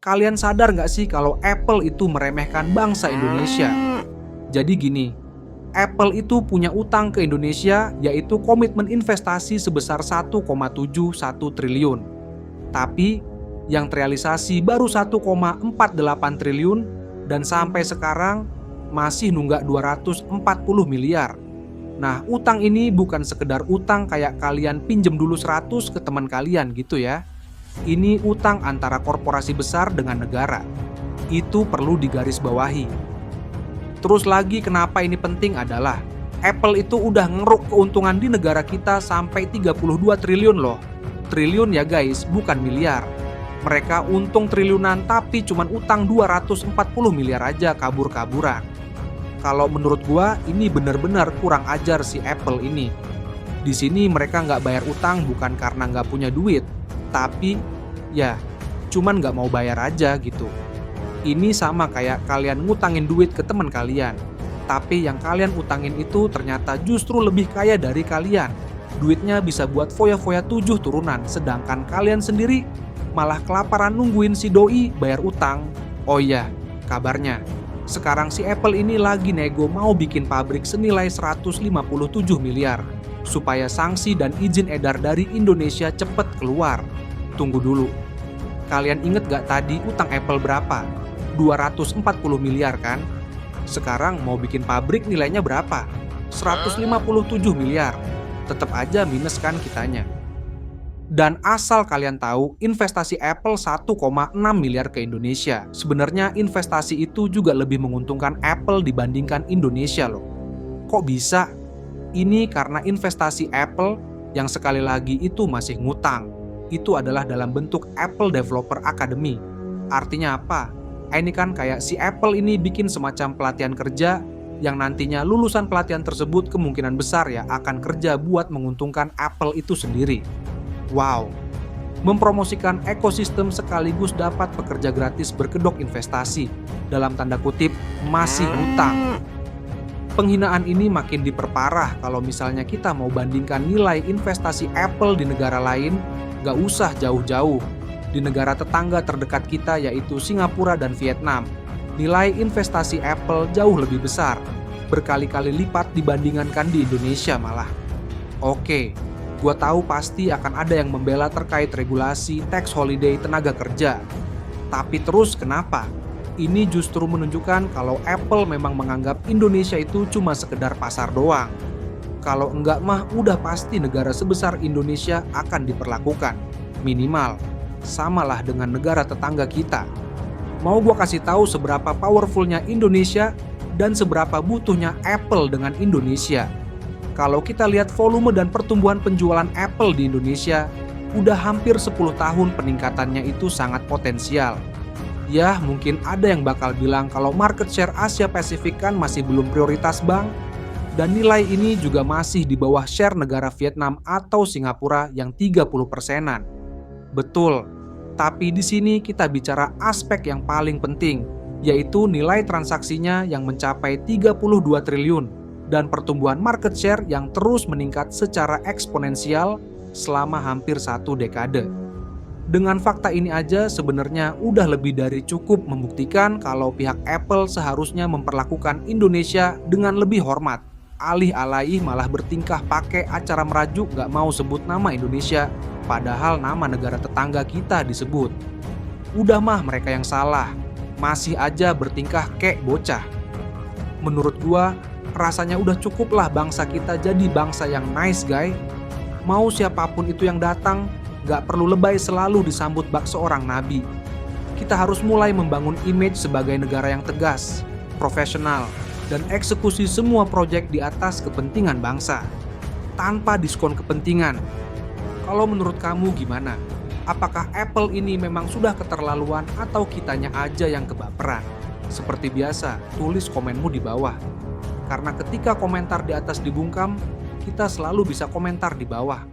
Kalian sadar nggak sih kalau Apple itu meremehkan bangsa Indonesia? Jadi gini, Apple itu punya utang ke Indonesia yaitu komitmen investasi sebesar 1,71 triliun. Tapi yang terrealisasi baru 1,48 triliun dan sampai sekarang masih nunggak 240 miliar. Nah, utang ini bukan sekedar utang kayak kalian pinjem dulu 100 ke teman kalian gitu ya. Ini utang antara korporasi besar dengan negara. Itu perlu digarisbawahi. Terus lagi kenapa ini penting adalah Apple itu udah ngeruk keuntungan di negara kita sampai 32 triliun loh. Triliun ya guys, bukan miliar. Mereka untung triliunan tapi cuman utang 240 miliar aja kabur-kaburan. Kalau menurut gua ini benar-benar kurang ajar si Apple ini. Di sini mereka nggak bayar utang bukan karena nggak punya duit, tapi ya cuman nggak mau bayar aja gitu. Ini sama kayak kalian ngutangin duit ke teman kalian, tapi yang kalian utangin itu ternyata justru lebih kaya dari kalian. Duitnya bisa buat foya-foya 7 turunan, sedangkan kalian sendiri malah kelaparan nungguin si doi bayar utang. Oh iya, kabarnya sekarang si Apple ini lagi nego mau bikin pabrik senilai 157 miliar supaya sanksi dan izin edar dari Indonesia cepet keluar. Tunggu dulu, kalian inget gak tadi utang Apple berapa? 240 miliar kan? Sekarang mau bikin pabrik nilainya berapa? 157 miliar. Tetap aja minus kan kitanya. Dan asal kalian tahu, investasi Apple 1,6 miliar ke Indonesia. Sebenarnya investasi itu juga lebih menguntungkan Apple dibandingkan Indonesia loh. Kok bisa? Ini karena investasi Apple yang sekali lagi itu masih ngutang. Itu adalah dalam bentuk Apple Developer Academy. Artinya apa? Ini kan kayak si Apple ini bikin semacam pelatihan kerja yang nantinya lulusan pelatihan tersebut kemungkinan besar ya akan kerja buat menguntungkan Apple itu sendiri. Wow, mempromosikan ekosistem sekaligus dapat pekerja gratis berkedok investasi, dalam tanda kutip masih hutang. Penghinaan ini makin diperparah kalau misalnya kita mau bandingkan nilai investasi Apple di negara lain, gak usah jauh-jauh. Di negara tetangga terdekat kita yaitu Singapura dan Vietnam, nilai investasi Apple jauh lebih besar, berkali-kali lipat dibandingkan di Indonesia malah. Oke, gua tahu pasti akan ada yang membela terkait regulasi tax holiday tenaga kerja. Tapi terus kenapa? Ini justru menunjukkan kalau Apple memang menganggap Indonesia itu cuma sekedar pasar doang. Kalau enggak mah udah pasti negara sebesar Indonesia akan diperlakukan. Minimal, samalah dengan negara tetangga kita. Mau gua kasih tahu seberapa powerfulnya Indonesia dan seberapa butuhnya Apple dengan Indonesia. Kalau kita lihat volume dan pertumbuhan penjualan Apple di Indonesia, udah hampir 10 tahun peningkatannya itu sangat potensial. Ya, mungkin ada yang bakal bilang kalau market share Asia Pasifik kan masih belum prioritas bang, dan nilai ini juga masih di bawah share negara Vietnam atau Singapura yang 30%-an. Betul, tapi di sini kita bicara aspek yang paling penting, yaitu nilai transaksinya yang mencapai 32 triliun dan pertumbuhan market share yang terus meningkat secara eksponensial selama hampir 1 dekade. Dengan fakta ini aja sebenarnya udah lebih dari cukup membuktikan kalau pihak Apple seharusnya memperlakukan Indonesia dengan lebih hormat. Alih-alih malah bertingkah pakai acara merajuk gak mau sebut nama Indonesia, padahal nama negara tetangga kita disebut. Udah mah mereka yang salah, masih aja bertingkah kayak bocah. Menurut gua, rasanya udah cukup lah bangsa kita jadi bangsa yang nice guy. Mau siapapun itu yang datang, gak perlu lebay selalu disambut bak seorang nabi. Kita harus mulai membangun image sebagai negara yang tegas, profesional, dan eksekusi semua proyek di atas kepentingan bangsa, tanpa diskon kepentingan. Kalau menurut kamu gimana? Apakah Apple ini memang sudah keterlaluan atau kitanya aja yang kebaperan? Seperti biasa, tulis komenmu di bawah. Karena ketika komentar di atas dibungkam, kita selalu bisa komentar di bawah.